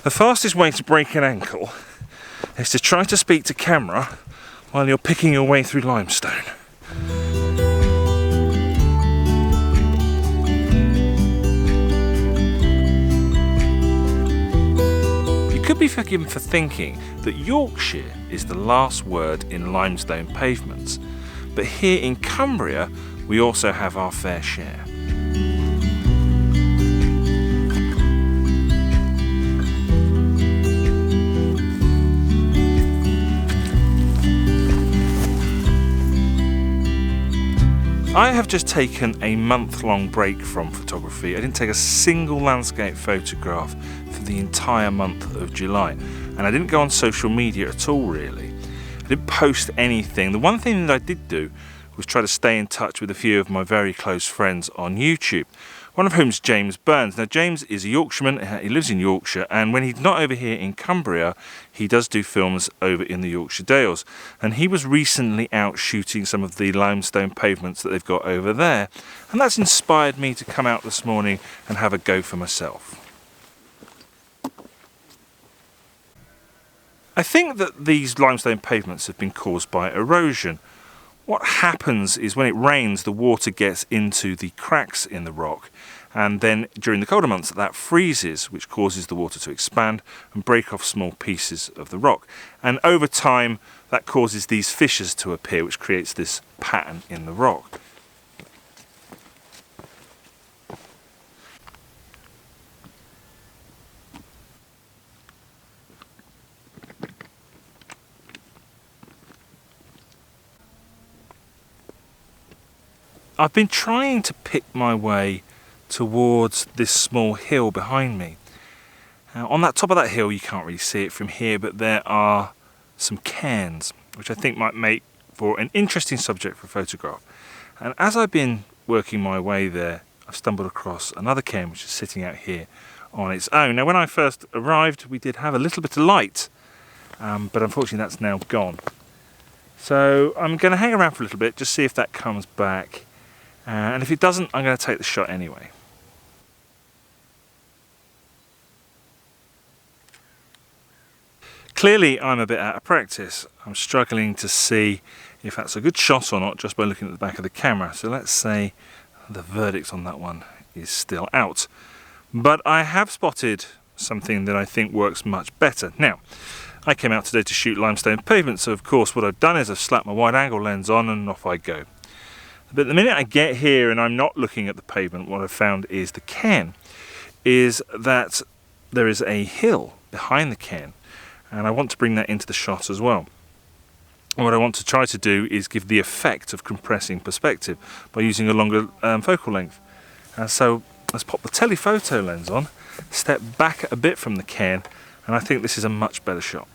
The fastest way to break an ankle is to try to speak to camera while you're picking your way through limestone. You could be forgiven for thinking that Yorkshire is the last word in limestone pavements, but here in Cumbria we also have our fair share. I have just taken a month-long break from photography. I didn't take a single landscape photograph for the entire month of July, and I didn't go on social media at all really. I didn't post anything. The one thing that I did do was try to stay in touch with a few of my very close friends on YouTube, one of whom is James Burns. Now James is a Yorkshireman, he lives in Yorkshire, and when he's not over here in Cumbria, he does do films over in the Yorkshire Dales. And he was recently out shooting some of the limestone pavements that they've got over there, and that's inspired me to come out this morning and have a go for myself. I think that these limestone pavements have been caused by erosion. What happens is when it rains, the water gets into the cracks in the rock, and then during the colder months that freezes, which causes the water to expand and break off small pieces of the rock. And over time that causes these fissures to appear, which creates this pattern in the rock. I've been trying to pick my way towards this small hill behind me. Now, on that top of that hill, you can't really see it from here, but there are some cairns, which I think might make for an interesting subject for a photograph. And as I've been working my way there, I've stumbled across another cairn which is sitting out here on its own. Now, when I first arrived, we did have a little bit of light, but unfortunately that's now gone. So I'm going to hang around for a little bit, just see if that comes back. And if it doesn't, I'm going to take the shot anyway. Clearly I'm a bit out of practice. I'm struggling to see if that's a good shot or not just by looking at the back of the camera. So let's say the verdict on that one is still out. But I have spotted something that I think works much better. Now, I came out today to shoot limestone pavements, so of course what I've done is I've slapped my wide angle lens on and off I go. But the minute I get here and I'm not looking at the pavement, what I've found is the cairn is that there is a hill behind the cairn, and I want to bring that into the shot as well. And what I want to try to do is give the effect of compressing perspective by using a longer focal length. So let's pop the telephoto lens on, step back a bit from the cairn, and I think this is a much better shot.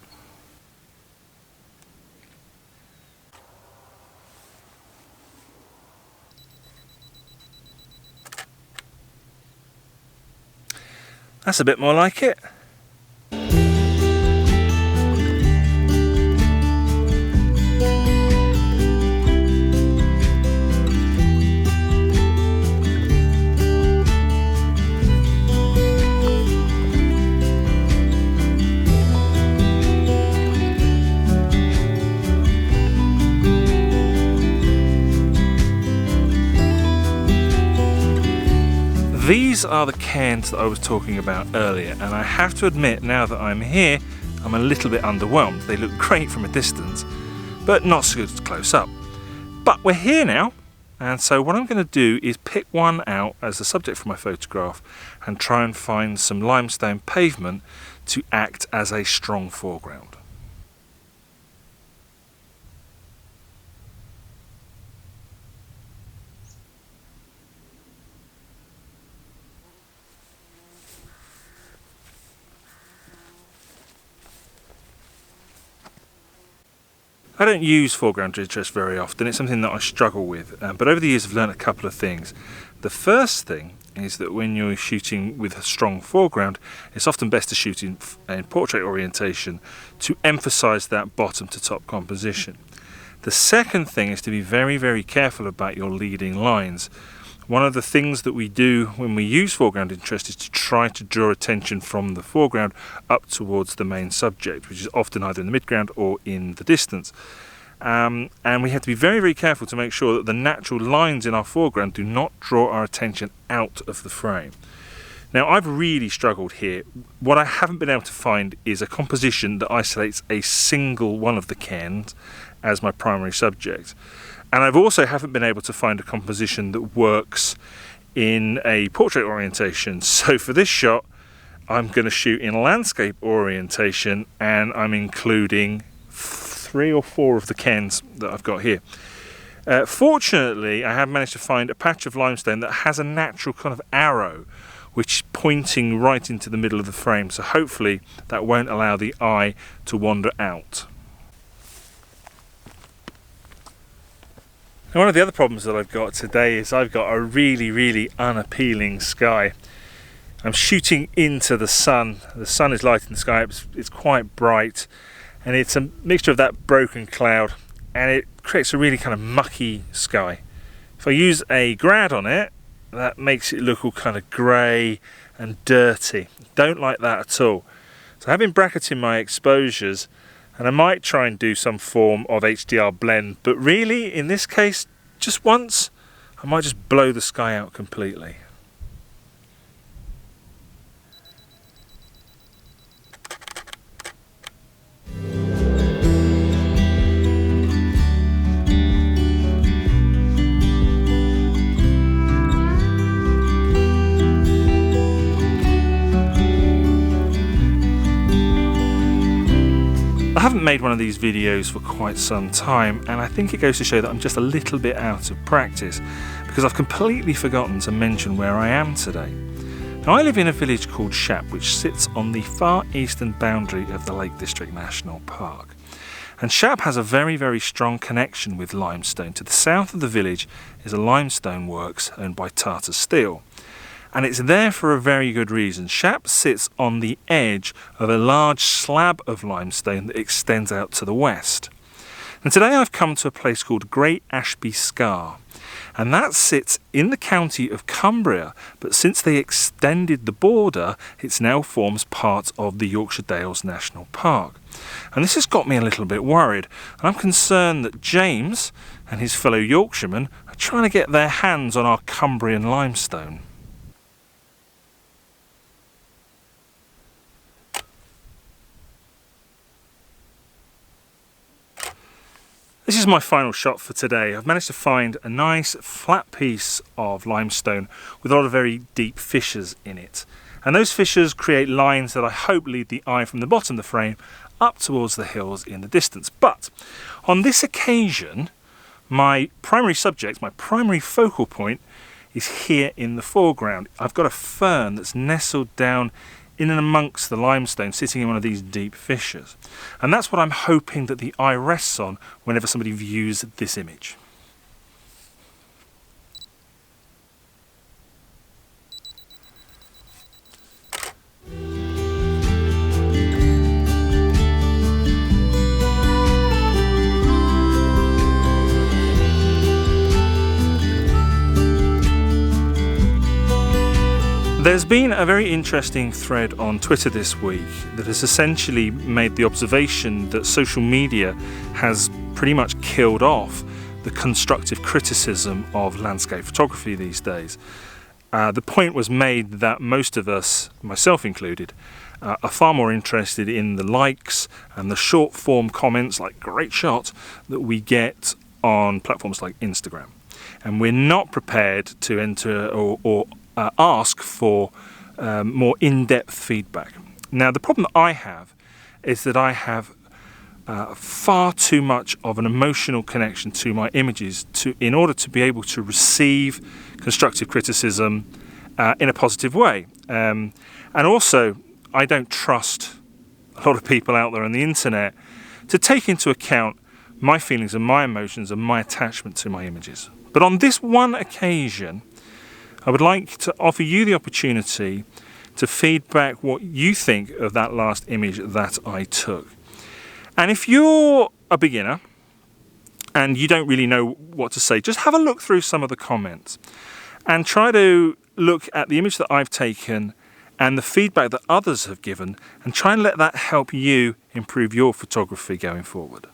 That's a bit more like it. These are the cairns that I was talking about earlier, and I have to admit, now that I'm here, I'm a little bit underwhelmed. They look great from a distance, but not so good close up. But we're here now, and so what I'm going to do is pick one out as the subject for my photograph and try and find some limestone pavement to act as a strong foreground. I don't use foreground interest very often. It's something that I struggle with, but over the years I've learned a couple of things. The first thing is that when you're shooting with a strong foreground, it's often best to shoot in portrait orientation to emphasize that bottom to top composition. The second thing is to be very, very careful about your leading lines. One of the things that we do when we use foreground interest is to try to draw attention from the foreground up towards the main subject, which is often either in the midground or in the distance. And we have to be very, very careful to make sure that the natural lines in our foreground do not draw our attention out of the frame. Now, I've really struggled here. What I haven't been able to find is a composition that isolates a single one of the cairns as my primary subject. And I've also haven't been able to find a composition that works in a portrait orientation. So for this shot, I'm going to shoot in landscape orientation, and I'm including 3 or 4 of the cairns that I've got here. Fortunately, I have managed to find a patch of limestone that has a natural kind of arrow which is pointing right into the middle of the frame, so hopefully that won't allow the eye to wander out. Now, one of the other problems that I've got today is I've got a really, really unappealing sky. I'm shooting into the sun is lighting the sky, it's quite bright, and it's a mixture of that broken cloud, and it creates a really kind of mucky sky. If I use a grad on it, that makes it look all kind of grey and dirty. Don't like that at all. So I've been bracketing my exposures, and I might try and do some form of HDR blend, but really in this case, just once, I might just blow the sky out completely. I haven't made one of these videos for quite some time, and I think it goes to show that I'm just a little bit out of practice because I've completely forgotten to mention where I am today. Now, I live in a village called Shap, which sits on the far eastern boundary of the Lake District National Park. And Shap has a very, very strong connection with limestone. To the south of the village is a limestone works owned by Tata Steel. And it's there for a very good reason. Shap sits on the edge of a large slab of limestone that extends out to the west. And today I've come to a place called Great Asby Scar, and that sits in the county of Cumbria, but since they extended the border, it now forms part of the Yorkshire Dales National Park. And this has got me a little bit worried. I'm concerned that James and his fellow Yorkshiremen are trying to get their hands on our Cumbrian limestone. This is my final shot for today. I've managed to find a nice flat piece of limestone with a lot of very deep fissures in it. And those fissures create lines that I hope lead the eye from the bottom of the frame up towards the hills in the distance. But on this occasion, my primary subject, my primary focal point, is here in the foreground. I've got a fern that's nestled down in and amongst the limestone, sitting in one of these deep fissures. And that's what I'm hoping that the eye rests on whenever somebody views this image. There's been a very interesting thread on Twitter this week that has essentially made the observation that social media has pretty much killed off the constructive criticism of landscape photography these days. The point was made that most of us, myself included, are far more interested in the likes and the short form comments like "great shot" that we get on platforms like Instagram. And we're not prepared to enter or ask for more in-depth feedback. Now, the problem that I have is that I have far too much of an emotional connection to my images in order to be able to receive constructive criticism in a positive way. And also, I don't trust a lot of people out there on the internet to take into account my feelings and my emotions and my attachment to my images. But on this one occasion, I would like to offer you the opportunity to feedback what you think of that last image that I took. And if you're a beginner and you don't really know what to say, just have a look through some of the comments. and try to look at the image that I've taken and the feedback that others have given, and try and let that help you improve your photography going forward.